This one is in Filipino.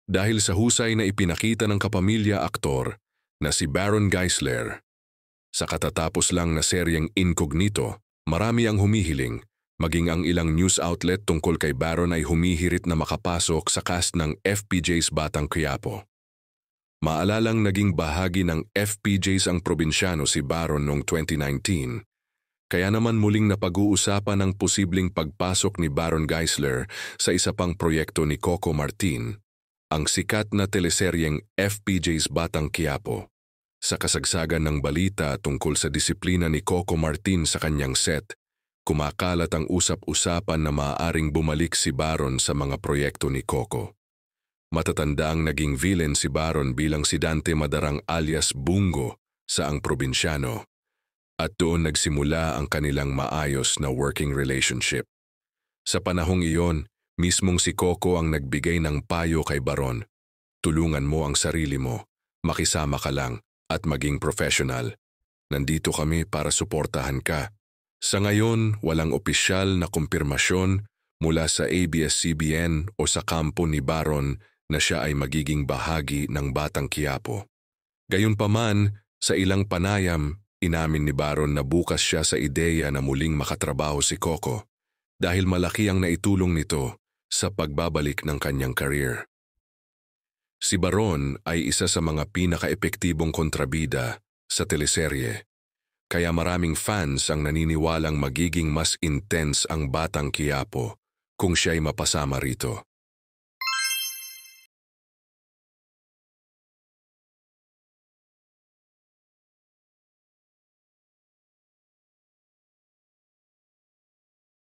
dahil sa husay na ipinakita ng kapamilya aktor na si Baron Geisler. Sa katatapos lang na seryeng Incognito, marami ang humihiling, maging ang ilang news outlet tungkol kay Baron ay humihirit na makapasok sa cast ng FPJ's Batang Quiapo. Maalalang naging bahagi ng FPJ's ang probinsyano si Baron noong 2019, kaya naman muling napag-uusapan ang posibleng pagpasok ni Baron Geisler sa isa pang proyekto ni Coco Martin, ang sikat na teleseryeng FPJ's Batang Quiapo. Sa kasagsagan ng balita tungkol sa disiplina ni Coco Martin sa kanyang set, kumakalat ang usap-usapan na maaaring bumalik si Baron sa mga proyekto ni Coco. Matatandang naging villain si Baron bilang si Dante Madarang alias Bungo sa Ang Probinsyano, at doon nagsimula ang kanilang maayos na working relationship. Sa panahong iyon, mismong si Coco ang nagbigay ng payo kay Baron. Tulungan mo ang sarili mo, makisama ka lang, at maging professional. Nandito kami para suportahan ka. Sa ngayon, walang opisyal na kumpirmasyon mula sa ABS-CBN o sa kampo ni Baron na siya ay magiging bahagi ng Batang Quiapo. Gayunpaman, sa ilang panayam, inamin ni Baron na bukas siya sa ideya na muling makatrabaho si Coco dahil malaki ang naitulong nito sa pagbabalik ng kanyang career. Si Baron ay isa sa mga pinaka-epektibong kontrabida sa teleserye, kaya maraming fans ang naniniwalang magiging mas intense ang Batang Quiapo kung siya'y mapasama rito.